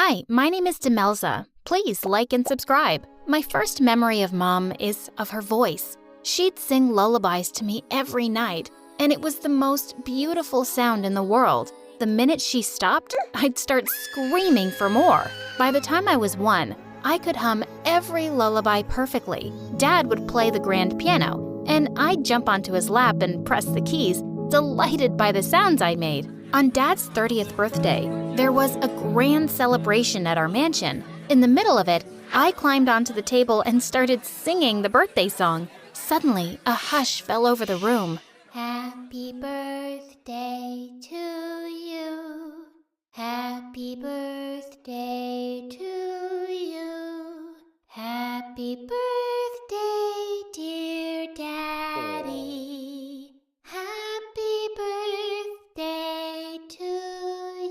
Hi, my name is Demelza. Please like and subscribe. My first memory of Mom is of her voice. She'd sing lullabies to me every night, and it was the most beautiful sound in the world. The minute she stopped, I'd start screaming for more. By the time I was 1, I could hum every lullaby perfectly. Dad would play the grand piano, and I'd jump onto his lap and press the keys, delighted by the sounds I made. On Dad's 30th birthday, there was a grand celebration at our mansion. In the middle of it, I climbed onto the table and started singing the birthday song. Suddenly, a hush fell over the room. Happy birthday to you. Happy birthday to you. Happy birthday, dear Daddy. Happy birthday to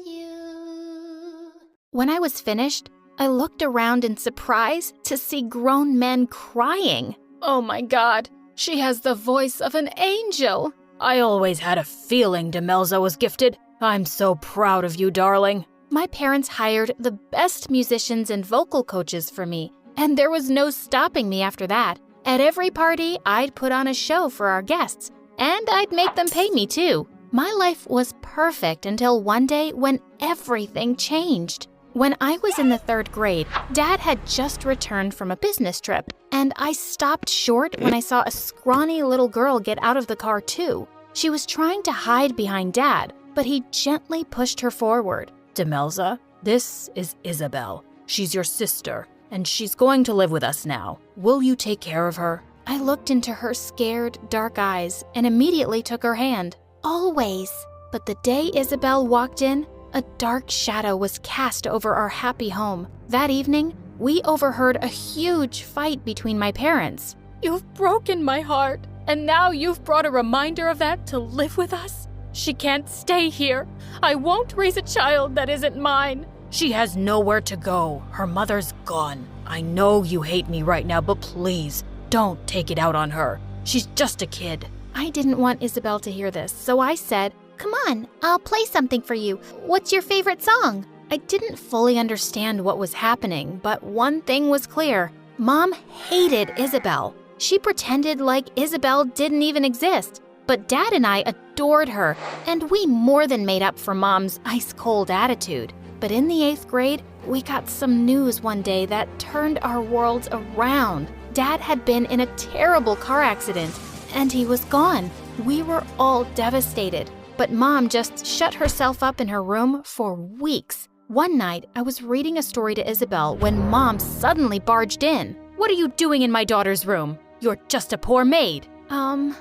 you. When I was finished, I looked around in surprise to see grown men crying. Oh my God, she has the voice of an angel. I always had a feeling Demelza was gifted. I'm so proud of you, darling. My parents hired the best musicians and vocal coaches for me, and there was no stopping me after that. At every party, I'd put on a show for our guests, and I'd make them pay me too. My life was perfect until one day when everything changed. When I was in the 3rd grade, Dad had just returned from a business trip, and I stopped short when I saw a scrawny little girl get out of the car too. She was trying to hide behind Dad, but he gently pushed her forward. Demelza, this is Isabel. She's your sister, and she's going to live with us now. Will you take care of her? I looked into her scared, dark eyes and immediately took her hand. Always. But the day Isabel walked in, a dark shadow was cast over our happy home. That evening, we overheard a huge fight between my parents. You've broken my heart, and now you've brought a reminder of that to live with us? She can't stay here. I won't raise a child that isn't mine. She has nowhere to go. Her mother's gone. I know you hate me right now, but please, don't take it out on her. She's just a kid. I didn't want Isabel to hear this, so I said, "Come on, I'll play something for you. What's your favorite song?" I didn't fully understand what was happening, but one thing was clear. Mom hated Isabel. She pretended like Isabel didn't even exist. But Dad and I adored her, and we more than made up for Mom's ice-cold attitude. But in the 8th grade, we got some news one day that turned our worlds around. Dad had been in a terrible car accident, and he was gone. We were all devastated. But Mom just shut herself up in her room for weeks. One night, I was reading a story to Isabel when Mom suddenly barged in. What are you doing in my daughter's room? You're just a poor maid. Mom,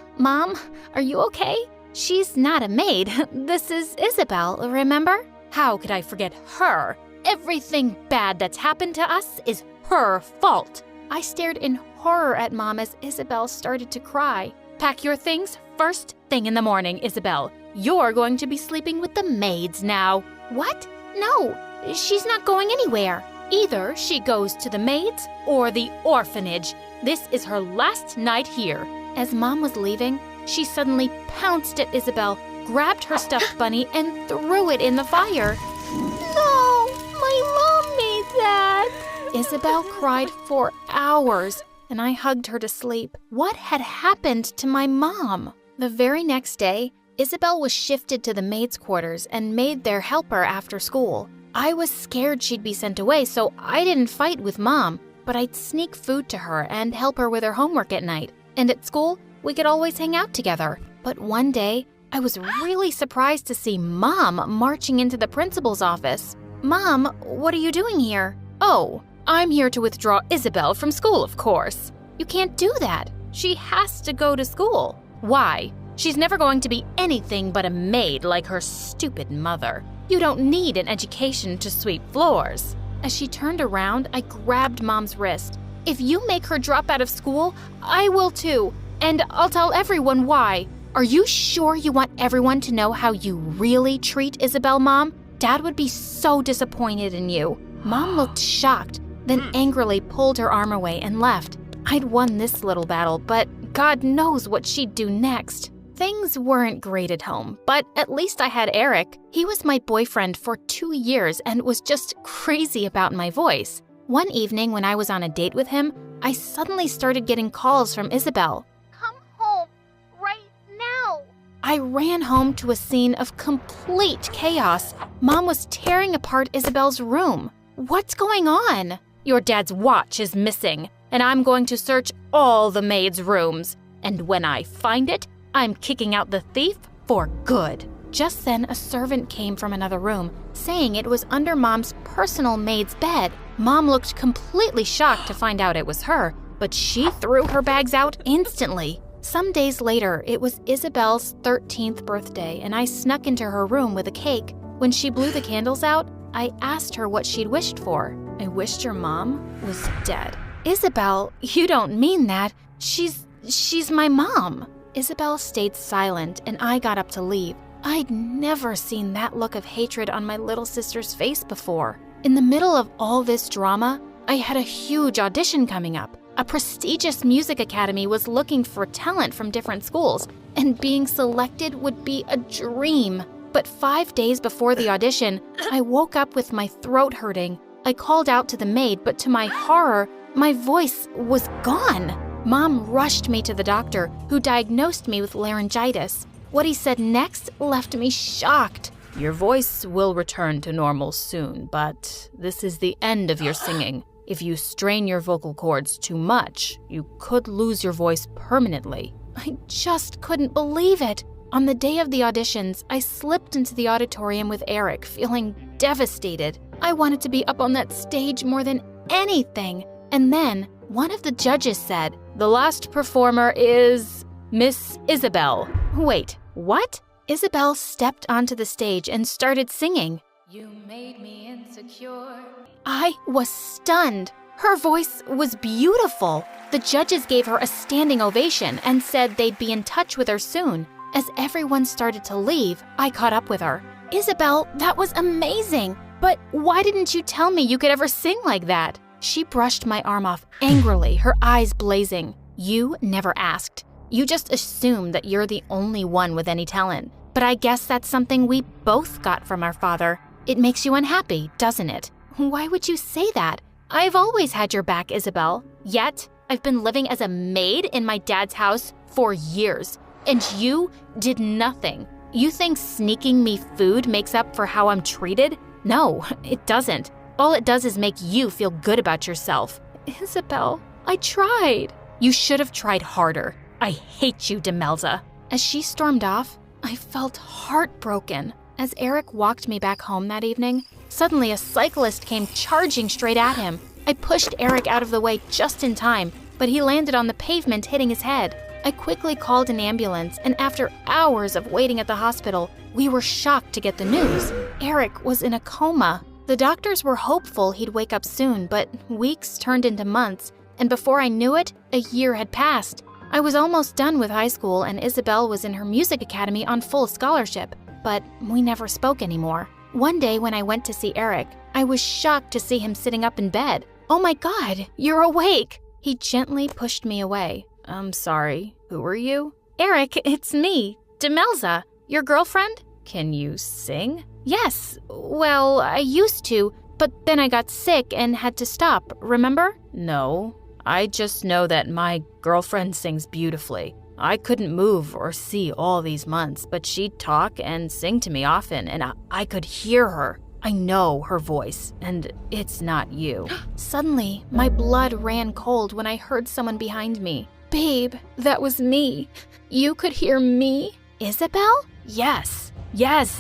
are you okay? She's not a maid. This is Isabel, remember? How could I forget her? Everything bad that's happened to us is her fault. I stared in horror at Mom as Isabel started to cry. Pack your things first thing in the morning, Isabel. You're going to be sleeping with the maids now. What? No, she's not going anywhere. Either she goes to the maids or the orphanage. This is her last night here. As Mom was leaving, she suddenly pounced at Isabel, grabbed her stuffed bunny, and threw it in the fire. No, my mom made that. Isabel cried for hours, and I hugged her to sleep. What had happened to my mom? The very next day, Isabel was shifted to the maids' quarters and made their helper after school. I was scared she'd be sent away, so I didn't fight with Mom, but I'd sneak food to her and help her with her homework at night. And at school, we could always hang out together. But one day, I was really surprised to see Mom marching into the principal's office. "Mom, what are you doing here?" "Oh, I'm here to withdraw Isabel from school, of course." "You can't do that. She has to go to school." "Why? She's never going to be anything but a maid like her stupid mother. You don't need an education to sweep floors." As she turned around, I grabbed Mom's wrist. "If you make her drop out of school, I will too. And I'll tell everyone why." "Are you sure you want everyone to know how you really treat Isabel, Mom? Dad would be so disappointed in you." Mom looked shocked, then angrily pulled her arm away and left. I'd won this little battle, but God knows what she'd do next. Things weren't great at home, but at least I had Eric. He was my boyfriend for 2 years and was just crazy about my voice. One evening when I was on a date with him, I suddenly started getting calls from Isabel. Come home, right now. I ran home to a scene of complete chaos. Mom was tearing apart Isabel's room. What's going on? Your dad's watch is missing, and I'm going to search all the maids' rooms. And when I find it, I'm kicking out the thief for good. Just then, a servant came from another room, saying it was under Mom's personal maid's bed. Mom looked completely shocked to find out it was her, but she threw her bags out instantly. Some days later, it was Isabel's 13th birthday, and I snuck into her room with a cake. When she blew the candles out, I asked her what she'd wished for. I wished your mom was dead. Isabel, you don't mean that. She's my mom. Isabel stayed silent, and I got up to leave. I'd never seen that look of hatred on my little sister's face before. In the middle of all this drama, I had a huge audition coming up. A prestigious music academy was looking for talent from different schools, and being selected would be a dream. But 5 days before the audition, I woke up with my throat hurting. I called out to the maid, but to my horror, my voice was gone. Mom rushed me to the doctor, who diagnosed me with laryngitis. What he said next left me shocked. Your voice will return to normal soon, but this is the end of your singing. If you strain your vocal cords too much, you could lose your voice permanently. I just couldn't believe it. On the day of the auditions, I slipped into the auditorium with Eric, feeling devastated. I wanted to be up on that stage more than anything. And then, one of the judges said, "The last performer is Miss Isabel." Wait, what? Isabel stepped onto the stage and started singing. You made me insecure. I was stunned. Her voice was beautiful. The judges gave her a standing ovation and said they'd be in touch with her soon. As everyone started to leave, I caught up with her. Isabel, that was amazing. But why didn't you tell me you could ever sing like that? She brushed my arm off angrily, her eyes blazing. You never asked. You just assumed that you're the only one with any talent. But I guess that's something we both got from our father. It makes you unhappy, doesn't it? Why would you say that? I've always had your back, Isabel. Yet, I've been living as a maid in my dad's house for years. And you did nothing. You think sneaking me food makes up for how I'm treated? No, it doesn't. All it does is make you feel good about yourself. Isabel, I tried. You should have tried harder. I hate you, Demelza. As she stormed off, I felt heartbroken. As Eric walked me back home that evening, suddenly a cyclist came charging straight at him. I pushed Eric out of the way just in time, but he landed on the pavement, hitting his head. I quickly called an ambulance, and after hours of waiting at the hospital, we were shocked to get the news. Eric was in a coma. The doctors were hopeful he'd wake up soon, but weeks turned into months, and before I knew it, a year had passed. I was almost done with high school, and Isabel was in her music academy on full scholarship, but we never spoke anymore. One day when I went to see Eric, I was shocked to see him sitting up in bed. "Oh my God, you're awake!" He gently pushed me away. "I'm sorry. Who are you?" "Eric, it's me, Demelza, your girlfriend." "Can you sing?" "Yes. Well, I used to, but then I got sick and had to stop, remember?" "No. I just know that my girlfriend sings beautifully. I couldn't move or see all these months, but she'd talk and sing to me often, and I could hear her. I know her voice, and it's not you." Suddenly, my blood ran cold when I heard someone behind me. "Babe, that was me. You could hear me?" "Isabel?" Yes,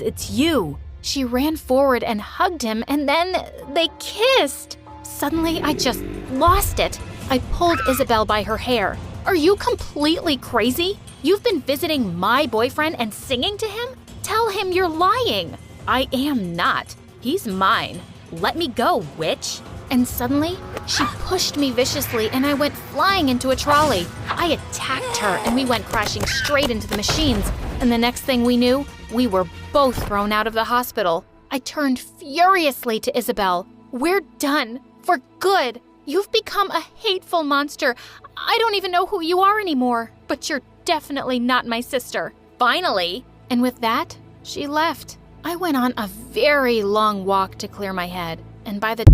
it's you." She ran forward and hugged him, and then they kissed. Suddenly, I just lost it. I pulled Isabel by her hair. "Are you completely crazy? You've been visiting my boyfriend and singing to him? Tell him you're lying." "I am not. He's mine. Let me go, witch." And suddenly, she pushed me viciously and I went flying into a trolley. I attacked her and we went crashing straight into the machines. And the next thing we knew, we were both thrown out of the hospital. I turned furiously to Isabel. "We're done. For good. You've become a hateful monster. I don't even know who you are anymore, but you're definitely not my sister. finally. And with that, she left. I went on a very long walk to clear my head, and by the